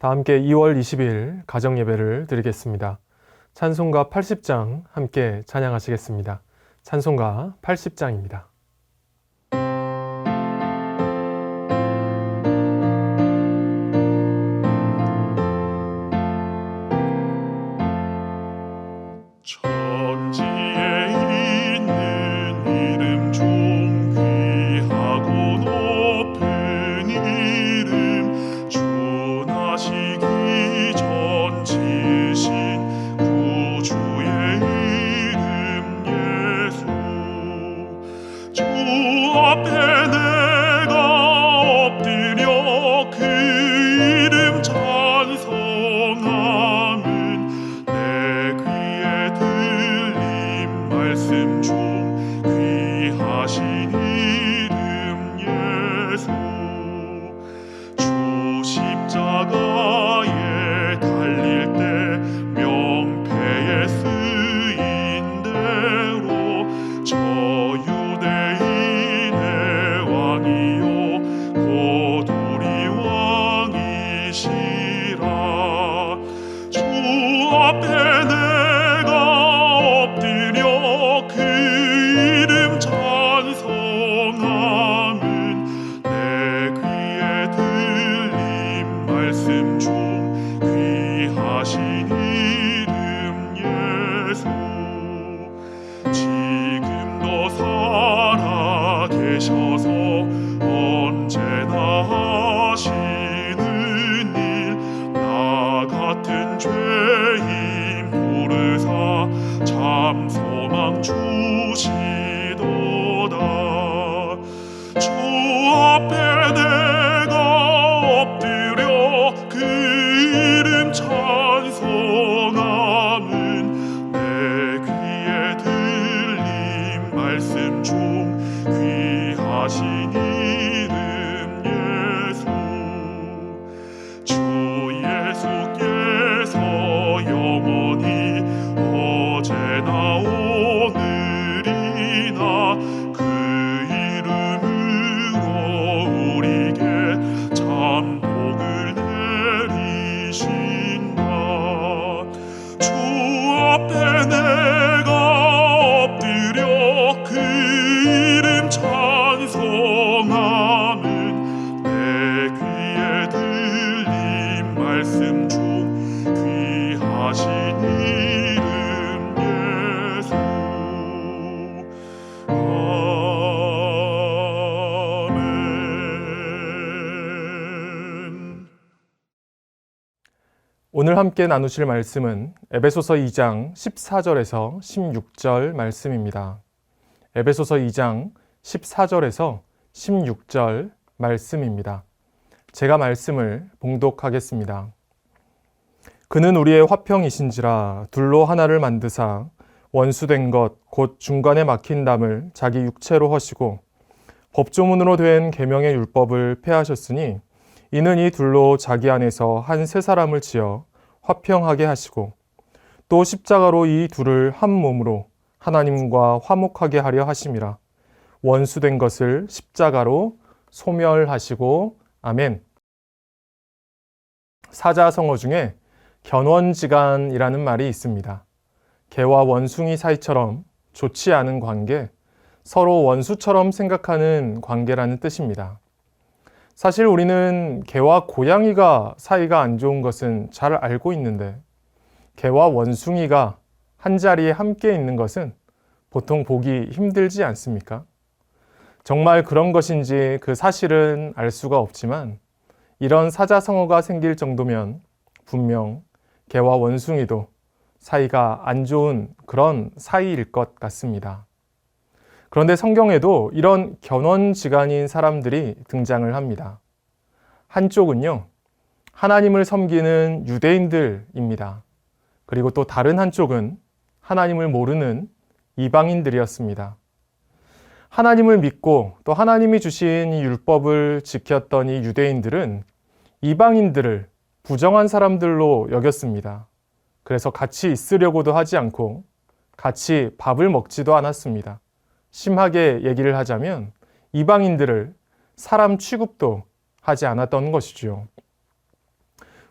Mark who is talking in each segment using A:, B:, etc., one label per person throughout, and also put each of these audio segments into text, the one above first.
A: 다 함께 2월 20일 가정예배를 드리겠습니다. 찬송가 80장 함께 찬양하시겠습니다. 찬송가 80장입니다. 오늘 함께 나누실 말씀은 에베소서 2장 14절에서 16절 말씀입니다. 에베소서 2장 14절에서 16절 말씀입니다. 제가 말씀을 봉독하겠습니다. 그는 우리의 화평이신지라 둘로 하나를 만드사 원수된 것 곧 중간에 막힌 담을 자기 육체로 허시고 법조문으로 된 계명의 율법을 폐하셨으니 이는 이 둘로 자기 안에서 한 세 사람을 지어 화평하게 하시고 또 십자가로 이 둘을 한 몸으로 하나님과 화목하게 하려 하심이라. 원수된 것을 십자가로 소멸하시고 아멘. 사자성어 중에 견원지간이라는 말이 있습니다. 개와 원숭이 사이처럼 좋지 않은 관계, 서로 원수처럼 생각하는 관계라는 뜻입니다. 사실 우리는 개와 고양이가 사이가 안 좋은 것은 잘 알고 있는데 개와 원숭이가 한자리에 함께 있는 것은 보통 보기 힘들지 않습니까? 정말 그런 것인지 그 사실은 알 수가 없지만 이런 사자성어가 생길 정도면 분명 개와 원숭이도 사이가 안 좋은 그런 사이일 것 같습니다. 그런데 성경에도 이런 견원지간인 사람들이 등장을 합니다. 한쪽은요, 하나님을 섬기는 유대인들입니다. 그리고 또 다른 한쪽은 하나님을 모르는 이방인들이었습니다. 하나님을 믿고 또 하나님이 주신 이 율법을 지켰던 이 유대인들은 이방인들을 부정한 사람들로 여겼습니다. 그래서 같이 있으려고도 하지 않고 같이 밥을 먹지도 않았습니다. 심하게 얘기를 하자면 이방인들을 사람 취급도 하지 않았던 것이죠.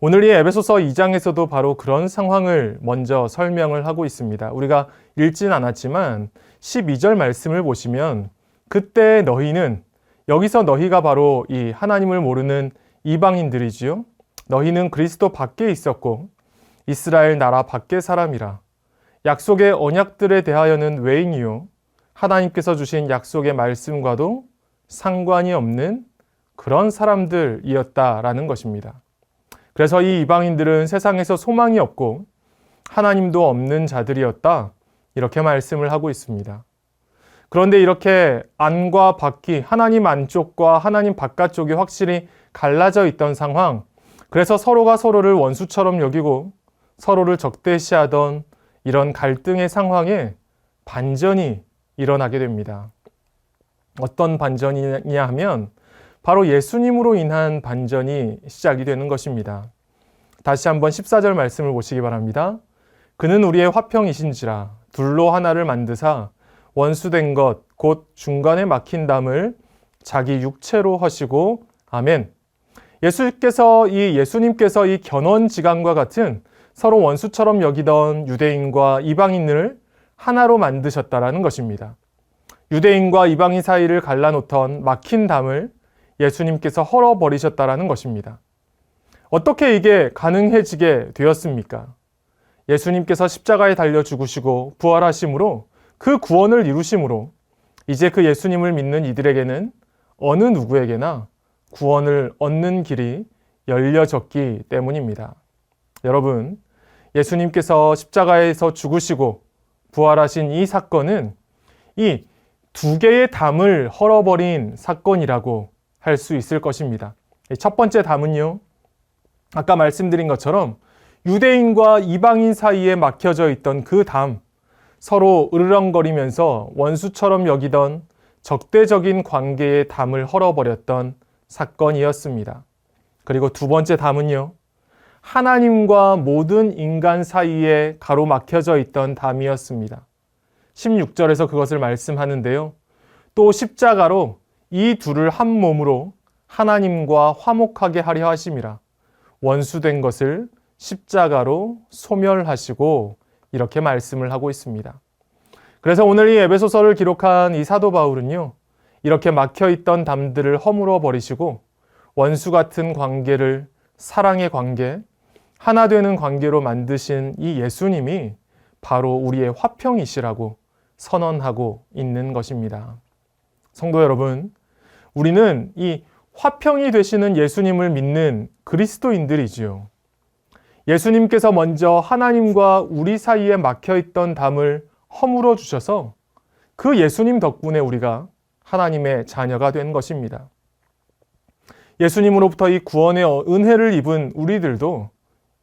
A: 오늘 이 에베소서 2장에서도 바로 그런 상황을 먼저 설명을 하고 있습니다. 우리가 읽진 않았지만 12절 말씀을 보시면 그때 너희는, 여기서 너희가 바로 이 하나님을 모르는 이방인들이지요. 너희는 그리스도 밖에 있었고 이스라엘 나라 밖의 사람이라. 약속의 언약들에 대하여는 외인이요 하나님께서 주신 약속의 말씀과도 상관이 없는 그런 사람들이었다라는 것입니다. 그래서 이 이방인들은 세상에서 소망이 없고 하나님도 없는 자들이었다, 이렇게 말씀을 하고 있습니다. 그런데 이렇게 안과 밖이, 하나님 안쪽과 하나님 바깥쪽이 확실히 갈라져 있던 상황, 그래서 서로가 서로를 원수처럼 여기고 서로를 적대시하던 이런 갈등의 상황에 반전이 일어나게 됩니다. 어떤 반전이냐 하면 바로 예수님으로 인한 반전이 시작이 되는 것입니다. 다시 한번 14절 말씀을 보시기 바랍니다. 그는 우리의 화평이신지라 둘로 하나를 만드사 원수된 것 곧 중간에 막힌 담을 자기 육체로 하시고 아멘. 예수님께서 이 견원지간과 같은 서로 원수처럼 여기던 유대인과 이방인을 하나로 만드셨다라는 것입니다. 유대인과 이방인 사이를 갈라놓던 막힌 담을 예수님께서 헐어버리셨다라는 것입니다. 어떻게 이게 가능해지게 되었습니까? 예수님께서 십자가에 달려 죽으시고 부활하심으로 그 구원을 이루심으로 이제 그 예수님을 믿는 이들에게는 어느 누구에게나 구원을 얻는 길이 열려졌기 때문입니다. 여러분, 예수님께서 십자가에서 죽으시고 부활하신 이 사건은 이 두 개의 담을 헐어버린 사건이라고 할 수 있을 것입니다. 첫 번째 담은요, 아까 말씀드린 것처럼 유대인과 이방인 사이에 막혀져 있던 그 담, 서로 으르렁거리면서 원수처럼 여기던 적대적인 관계의 담을 헐어버렸던 사건이었습니다. 그리고 두 번째 담은요, 하나님과 모든 인간 사이에 가로막혀져 있던 담이었습니다. 16절에서 그것을 말씀하는데요. 또 십자가로 이 둘을 한 몸으로 하나님과 화목하게 하려 하심이라. 원수된 것을 십자가로 소멸하시고, 이렇게 말씀을 하고 있습니다. 그래서 오늘 이 에베소서를 기록한 이 사도 바울은요, 이렇게 막혀있던 담들을 허물어 버리시고 원수 같은 관계를 사랑의 관계, 하나 되는 관계로 만드신 이 예수님이 바로 우리의 화평이시라고 선언하고 있는 것입니다. 성도 여러분, 우리는 이 화평이 되시는 예수님을 믿는 그리스도인들이지요. 예수님께서 먼저 하나님과 우리 사이에 막혀있던 담을 허물어 주셔서 그 예수님 덕분에 우리가 하나님의 자녀가 된 것입니다. 예수님으로부터 이 구원의 은혜를 입은 우리들도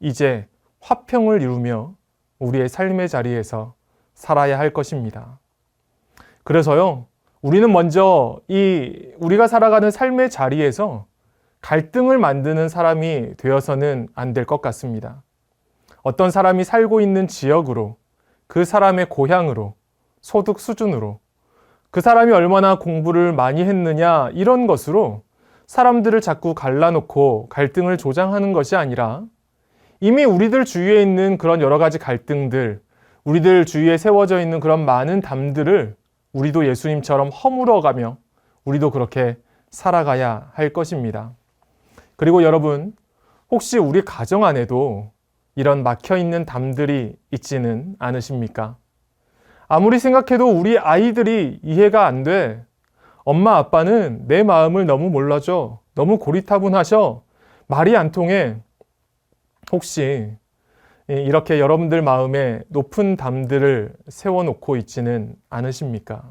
A: 이제 화평을 이루며 우리의 삶의 자리에서 살아야 할 것입니다. 그래서요, 우리는 먼저 우리가 살아가는 삶의 자리에서 갈등을 만드는 사람이 되어서는 안 될 것 같습니다. 어떤 사람이 살고 있는 지역으로, 그 사람의 고향으로, 소득 수준으로, 그 사람이 얼마나 공부를 많이 했느냐, 이런 것으로 사람들을 자꾸 갈라놓고 갈등을 조장하는 것이 아니라 이미 우리들 주위에 있는 그런 여러 가지 갈등들, 우리들 주위에 세워져 있는 그런 많은 담들을 우리도 예수님처럼 허물어가며 우리도 그렇게 살아가야 할 것입니다. 그리고 여러분, 혹시 우리 가정 안에도 이런 막혀있는 담들이 있지는 않으십니까? 아무리 생각해도 우리 아이들이 이해가 안 돼. 엄마 아빠는 내 마음을 너무 몰라줘. 너무 고리타분하셔. 말이 안 통해. 혹시 이렇게 여러분들 마음에 높은 담들을 세워놓고 있지는 않으십니까?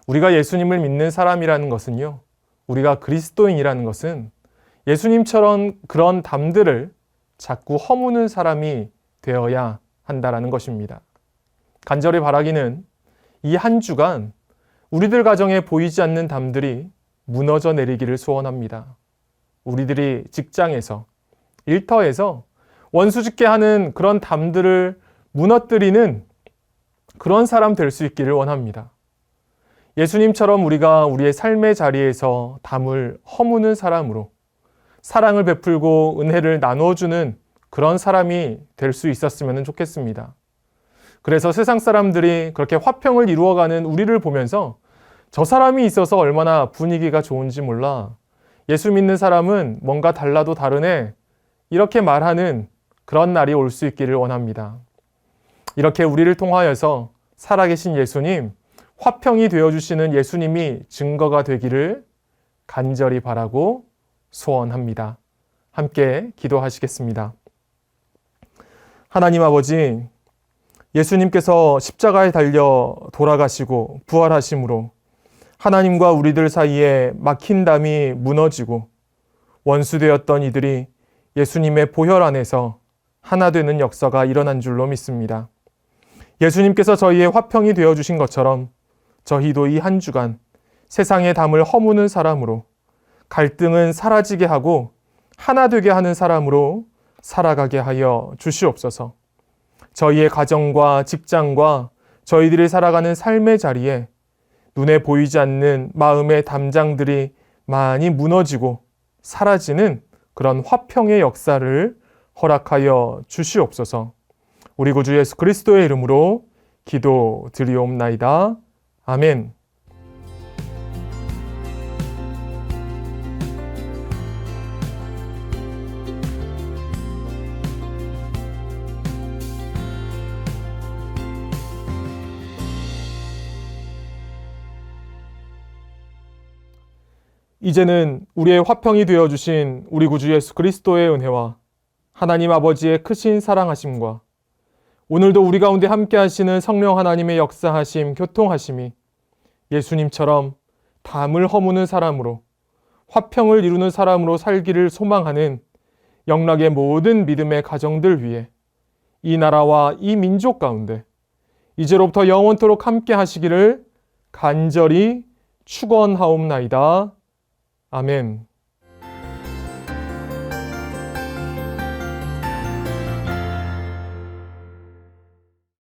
A: 우리가 예수님을 믿는 사람이라는 것은요, 우리가 그리스도인이라는 것은 예수님처럼 그런 담들을 자꾸 허무는 사람이 되어야 한다라는 것입니다. 간절히 바라기는 이 한 주간 우리들 가정에 보이지 않는 담들이 무너져 내리기를 소원합니다. 우리들이 직장에서, 일터에서 원수짓게 하는 그런 담들을 무너뜨리는 그런 사람 될 수 있기를 원합니다. 예수님처럼 우리가 우리의 삶의 자리에서 담을 허무는 사람으로, 사랑을 베풀고 은혜를 나누어주는 그런 사람이 될 수 있었으면 좋겠습니다. 그래서 세상 사람들이 그렇게 화평을 이루어가는 우리를 보면서 저 사람이 있어서 얼마나 분위기가 좋은지 몰라. 예수 믿는 사람은 뭔가 달라도 다르네. 이렇게 말하는 그런 날이 올 수 있기를 원합니다. 이렇게 우리를 통하여서 살아계신 예수님, 화평이 되어주시는 예수님이 증거가 되기를 간절히 바라고 소원합니다. 함께 기도하시겠습니다. 하나님 아버지, 예수님께서 십자가에 달려 돌아가시고 부활하심으로 하나님과 우리들 사이에 막힌 담이 무너지고 원수되었던 이들이 예수님의 보혈 안에서 하나 되는 역사가 일어난 줄로 믿습니다. 예수님께서 저희의 화평이 되어주신 것처럼 저희도 이 한 주간 세상의 담을 허무는 사람으로, 갈등은 사라지게 하고 하나 되게 하는 사람으로 살아가게 하여 주시옵소서. 저희의 가정과 직장과 저희들이 살아가는 삶의 자리에 눈에 보이지 않는 마음의 담장들이 많이 무너지고 사라지는 그런 화평의 역사를 허락하여 주시옵소서. 우리 구주 예수 그리스도의 이름으로 기도드리옵나이다. 아멘. 이제는 우리의 화평이 되어주신 우리 구주 예수 그리스도의 은혜와 하나님 아버지의 크신 사랑하심과 오늘도 우리 가운데 함께 하시는 성령 하나님의 역사하심, 교통하심이 예수님처럼 담을 허무는 사람으로, 화평을 이루는 사람으로 살기를 소망하는 영락의 모든 믿음의 가정들 위해 이 나라와 이 민족 가운데 이제로부터 영원토록 함께 하시기를 간절히 축원하옵나이다. 아멘.